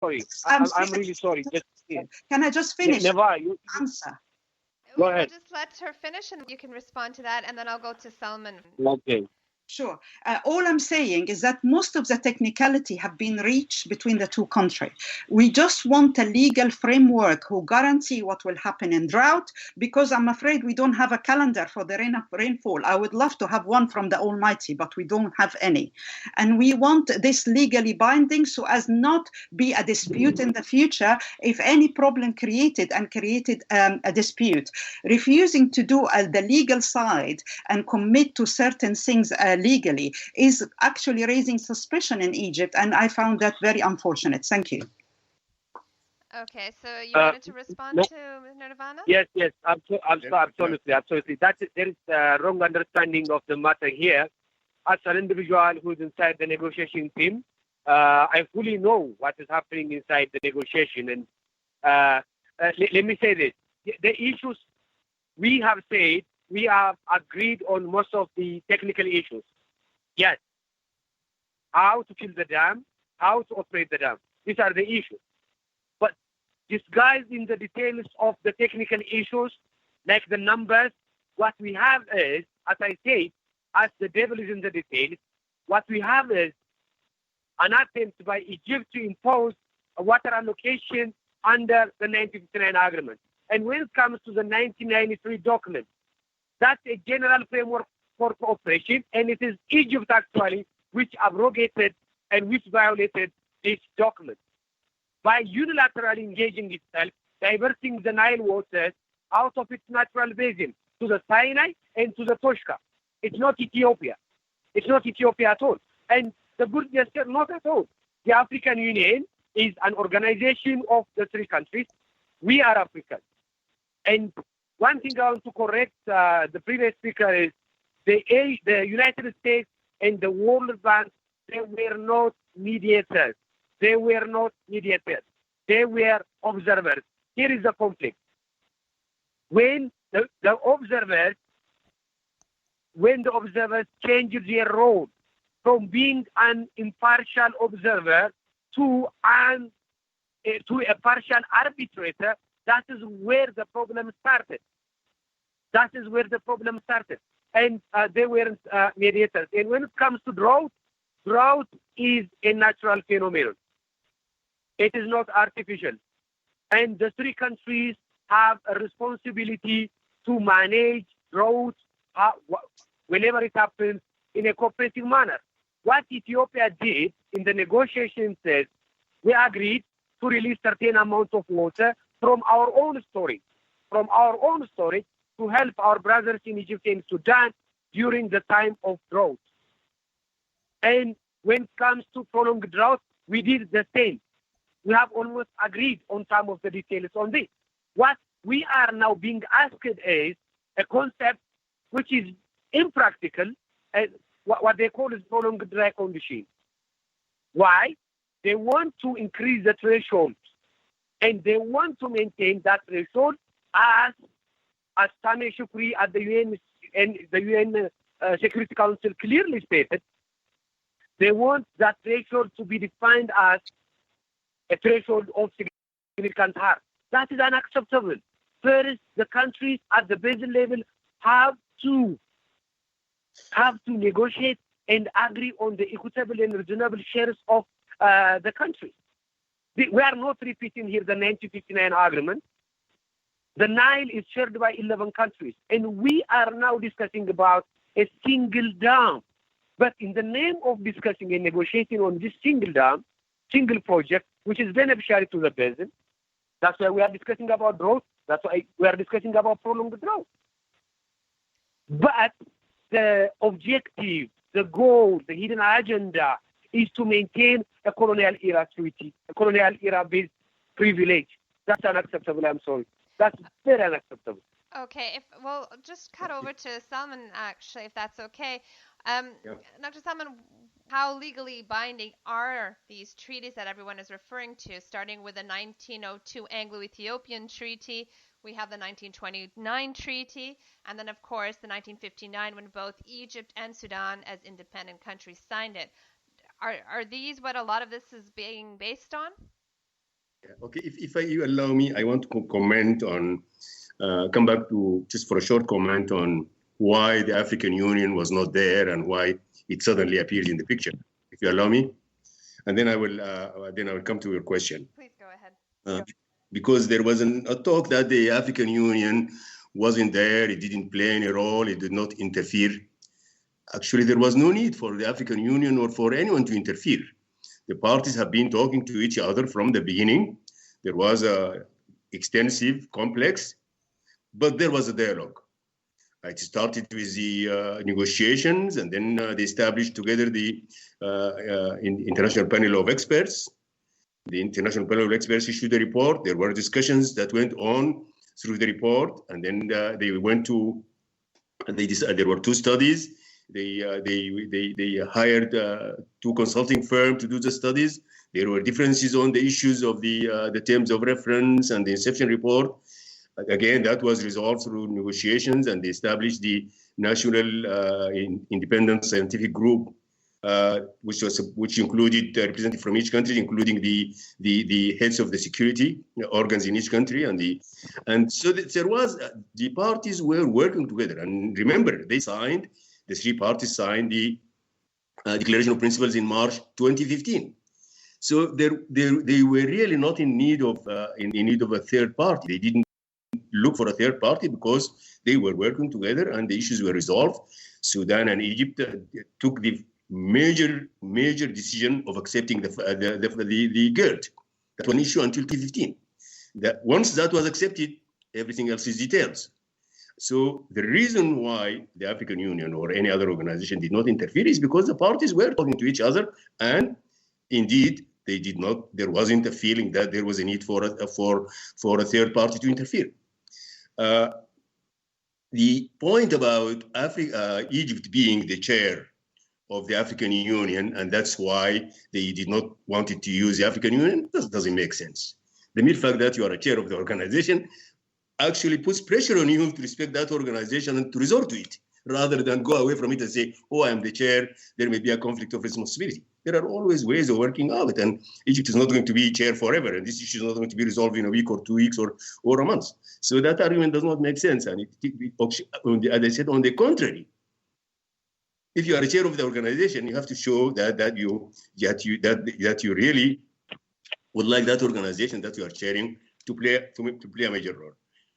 sorry. I'm I'm really sorry. Just Can I just finish? Never. Answer. Go ahead. We'll just let her finish and you can respond to that, and then I'll go to Salman. Okay. Sure. All I'm saying is that most of the technicality have been reached between the two countries. We just want a legal framework who guarantee what will happen in drought, because I'm afraid we don't have a calendar for the rainfall. I would love to have one from the Almighty, but we don't have any. And we want this legally binding so as not be a dispute in the future if any problem created a dispute. Refusing to do the legal side and commit to certain things legally is actually raising suspicion in Egypt, and I found that very unfortunate. Thank you. Okay, so you wanted to respond to Nirvana? Yes, absolutely. There is a wrong understanding of the matter here. As an individual who is inside the negotiation team, I fully know what is happening inside the negotiation. And let me say this. The issues we have said, we have agreed on most of the technical issues. Yes. How to fill the dam, how to operate the dam. These are the issues. But disguised in the details of the technical issues, like the numbers, what we have is, as I said, as the devil is in the details, what we have is an attempt by Egypt to impose a water allocation under the 1959 agreement. And when it comes to the 1993 document, that's a general framework for cooperation, and it is Egypt actually which abrogated and which violated this document by unilaterally engaging itself, diverting the Nile waters out of its natural basin to the Sinai and to the Toshka. It's not Ethiopia. It's not Ethiopia at all. And the good gesture, not at all. The African Union is an organization of the three countries. We are Africans. And one thing I want to correct the previous speaker is the United States and the World Bank, they were not mediators. They were not mediators. They were observers. Here is the conflict. When the observers changed their role from being an impartial observer to a partial arbitrator, that is where the problem started. And they weren't mediators. And when it comes to drought is a natural phenomenon. It is not artificial. And the three countries have a responsibility to manage drought whenever it happens in a cooperative manner. What Ethiopia did in the negotiations is we agreed to release certain amount of water from our own storage, to help our brothers in Egypt and Sudan during the time of drought. And when it comes to prolonged drought, we did the same. We have almost agreed on some of the details on this. What we are now being asked is a concept which is impractical, what they call is prolonged dry condition. Why? They want to increase the threshold, and they want to maintain that threshold as Sameh Shukri at the UN and the UN Security Council clearly stated. They want that threshold to be defined as a threshold of significant harm. That is unacceptable. First, the countries at the basin level have to negotiate and agree on the equitable and reasonable shares of the country. We are not repeating here the 1959 agreement. The Nile is shared by 11 countries, and we are now discussing about a single dam. But in the name of discussing and negotiating on this single dam, single project, which is beneficiary to the basin, that's why we are discussing about drought. That's why we are discussing about prolonged drought. But the objective, the goal, the hidden agenda is to maintain a colonial era treaty, a colonial era based privilege. That's unacceptable. I'm sorry. That's very unacceptable. Okay, we'll just cut over to Salman, actually, if that's okay. Dr. Salman, how legally binding are these treaties that everyone is referring to, starting with the 1902 Anglo-Ethiopian Treaty? We have the 1929 Treaty, and then, of course, the 1959 when both Egypt and Sudan as independent countries signed it. Are these what a lot of this is being based on? Okay, if you allow me, I want to comment on, come back to just for a short comment on why the African Union was not there and why it suddenly appears in the picture. If you allow me, and then I will come to your question. Please go ahead. Because there was a talk that the African Union wasn't there, it didn't play any role, it did not interfere. Actually, there was no need for the African Union or for anyone to interfere. The parties have been talking to each other from the beginning. There was a extensive, complex, but there was a dialogue. It started with the negotiations, and then they established together the International Panel of Experts. The International Panel of Experts issued a report. There were discussions that went on through the report, and then they went to, there were two studies. They hired two consulting firms to do the studies. There were differences on the issues of the terms of reference and the inception report. Again, that was resolved through negotiations, and they established the National Independent Scientific Group, which included representatives from each country, including the heads of the security organs in each country, and so there was the parties were working together. And remember, the three parties signed the Declaration of Principles in March 2015. So they were really not in need of a third party. They didn't look for a third party because they were working together and the issues were resolved. Sudan and Egypt took the major decision of accepting the GERD. That was an issue until 2015. Once that was accepted, everything else is details. So the reason why the African Union or any other organization did not interfere is because the parties were talking to each other, and indeed they did not. There wasn't a feeling that there was a need for a third party to interfere. The point about Egypt being the chair of the African Union, and that's why they did not want to use the African Union, doesn't make sense. The mere fact that you are a chair of the organization actually puts pressure on you to respect that organization and to resort to it, rather than go away from it and say, oh, I am the chair, there may be a conflict of responsibility. There are always ways of working out, and Egypt is not going to be chair forever, and this issue is not going to be resolved in a week or 2 weeks or a month. So that argument does not make sense. And as I said, on the contrary, if you are a chair of the organization, you have to show that you really would like that organization that you are chairing to play a major role.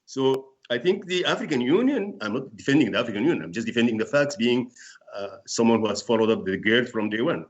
So I think the African Union, I'm not defending the African Union, I'm just defending the facts, being someone who has followed up the GERD from day one,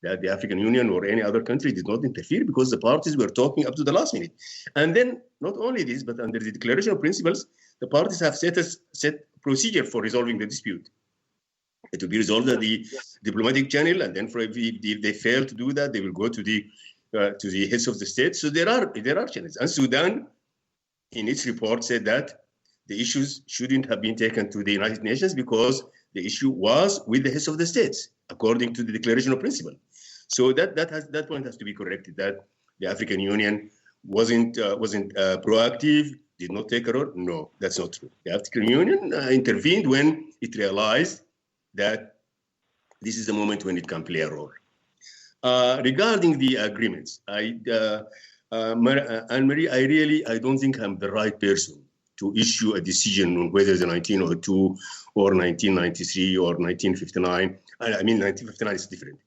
that the African Union or any other country did not interfere because the parties were talking up to the last minute. And then not only this, but under the Declaration of Principles, the parties have set procedure for resolving the dispute. It will be resolved at the diplomatic channel, and then if they fail to do that, they will go to the heads of the state. So there are channels. And Sudan, in its report, said that the issues shouldn't have been taken to the United Nations because the issue was with the heads of the states, according to the Declaration of Principle. So that point has to be corrected, that the African Union wasn't proactive, did not take a role. No, that's not true. The African Union intervened when it realized that this is the moment when it can play a role. Regarding the agreements, Anne-Marie, I don't think I'm the right person to issue a decision on whether the 1902 or 1993 or 1959. I mean, 1959 is different.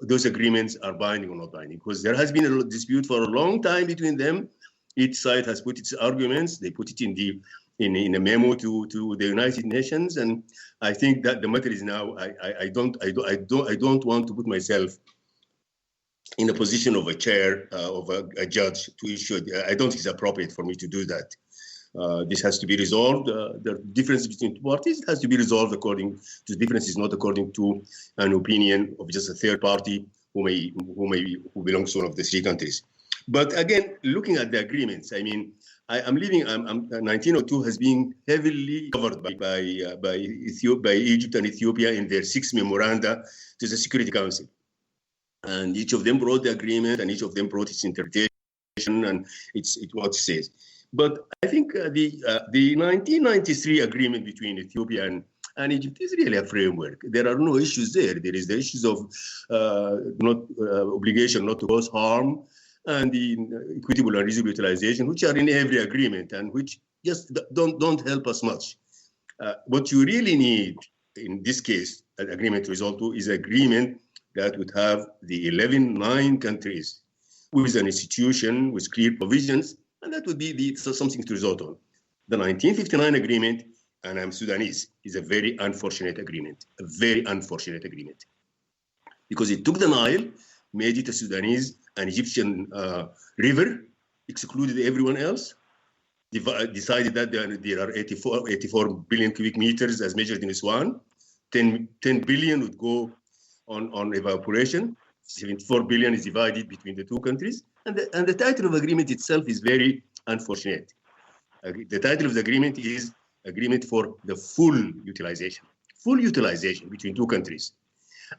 Those agreements are binding or not binding, because there has been a dispute for a long time between them. Each side has put its arguments. They put it in a memo to the United Nations, and I think that the matter is now. I don't want to put myself in a position of a chair of a judge to issue. I don't think it's appropriate for me to do that. This has to be resolved. The difference between two parties has to be resolved according to the differences, not according to an opinion of just a third party who belongs to one of the three countries. But again, looking at the agreements, I mean, 1902 has been heavily covered by Egypt and Ethiopia in their 6 memoranda to the Security Council. And each of them brought the agreement, and each of them brought its interpretation, and it's what it says. But I think the 1993 agreement between Ethiopia and Egypt is really a framework. There are no issues there. There is the issues of obligation not to cause harm, and the equitable and reasonable utilization, which are in every agreement and which just don't help us much. What you really need in this case, an agreement to result to, is agreement that would have the 9 countries with an institution with clear provisions, and that would be something to result on. The 1959 agreement, and I'm Sudanese, is a very unfortunate agreement, because it took the Nile, made it a Sudanese and Egyptian river, excluded everyone else, decided that there are 84 billion cubic meters as measured in Swan, 10 billion would go on evaporation, 74 billion is divided between the 2 countries, and the title of agreement itself is very unfortunate. The title of the agreement is Agreement for the Full Utilization between 2 countries.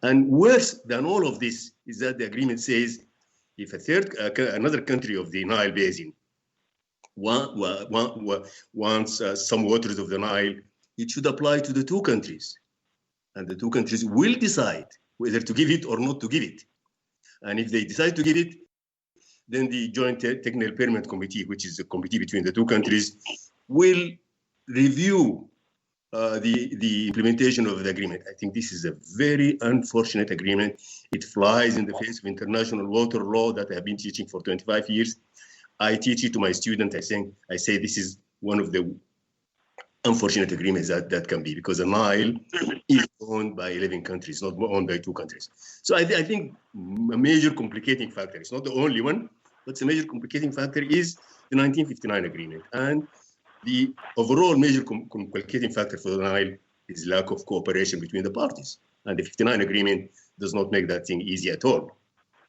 And worse than all of this is that the agreement says if another country of the Nile Basin wants some waters of the Nile, it should apply to the 2 countries. And the 2 countries will decide whether to give it or not to give it. And if they decide to give it, then the Joint Technical Permit Committee, which is a committee between the 2 countries, will review the implementation of the agreement. I think this is a very unfortunate agreement. It flies in the face of international water law that I have been teaching for 25 years. I teach it to my students. I say this is one of the unfortunate agreements that can be, because the Nile is owned by 11 countries, not owned by 2 countries. So I think a major complicating factor, it's not the only one, but a major complicating factor is the 1959 agreement. And the overall major complicating factor for the Nile is lack of cooperation between the parties. And the 59 agreement does not make that thing easy at all.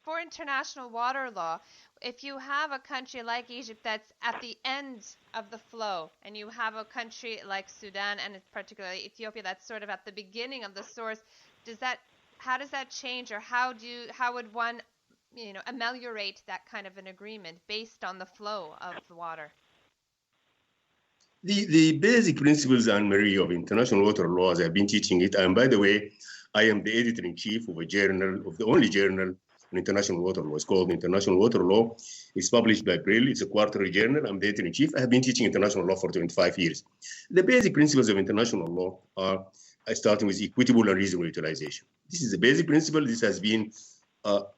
For international water law, if you have a country like Egypt that's at the end of the flow, and you have a country like Sudan and particularly Ethiopia that's sort of at the beginning of the source, how does that change, or how would one, ameliorate that kind of an agreement based on the flow of the water? The basic principles, Anne-Marie, of international water law, as I've been teaching it, and by the way, I am the editor-in-chief of the only journal on international water law. It's called International Water Law. It's published by Brill. It's a quarterly journal. I'm the editor-in-chief. I have been teaching international law for 25 years. The basic principles of international law are starting with equitable and reasonable utilization. This is the basic principle. This has been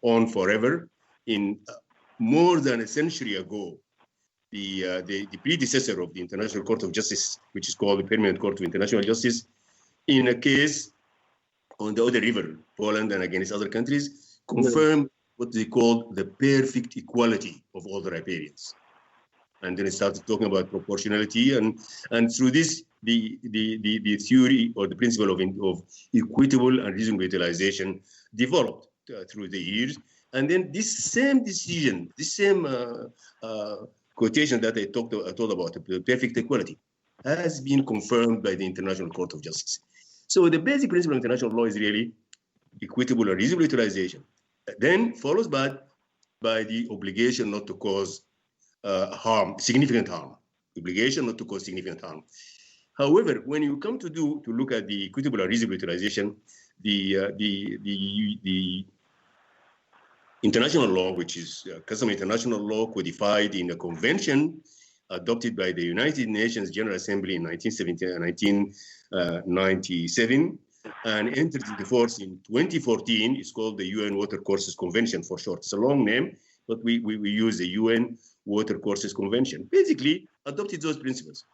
on forever. In more than a century ago, the predecessor of the International Court of Justice, which is called the Permanent Court of International Justice, in a case on the other river, Poland, and against other countries, confirmed what they called the perfect equality of all the riparians. And then it started talking about proportionality, and through this, the theory or the principle of equitable and reasonable utilization developed through the years. And then this same decision, this same quotation that I told about, the perfect equality, has been confirmed by the International Court of Justice. So the basic principle of international law is really equitable and reasonable utilization. Then follows by the obligation not to cause significant harm. Obligation not to cause significant harm. However, when you come to look at the equitable and reasonable utilization, the international law, which is customary international law codified in a convention adopted by the United Nations General Assembly in 1997 and entered into force in 2014. It's called the UN Water Courses Convention for short. It's a long name, but we use the UN Water Courses Convention. Basically, adopted those principles: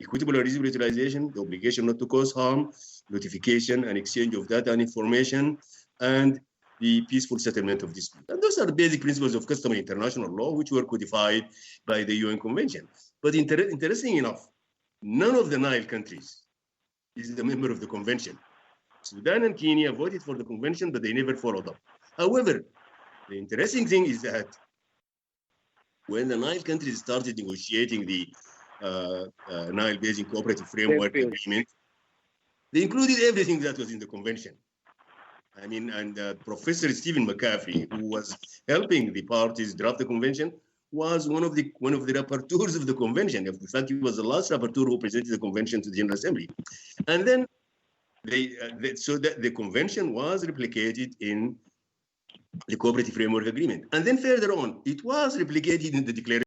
equitable and reasonable utilization, the obligation not to cause harm, notification and exchange of data and information, and the peaceful settlement of dispute. And those are the basic principles of customary international law, which were codified by the UN Convention. But interesting enough, none of the Nile countries is a member of the convention. Sudan and Kenya voted for the convention, but they never followed up. However, the interesting thing is that when the Nile countries started negotiating the Nile Basin Cooperative Framework Agreement, they included everything that was in the convention. I mean, and Professor Stephen McCaffrey, who was helping the parties draft the convention, was one of the rapporteurs of the convention. In fact, he was the last rapporteur who presented the convention to the General Assembly. And then so that the convention was replicated in the Cooperative Framework Agreement. And then further on, it was replicated in the Declaration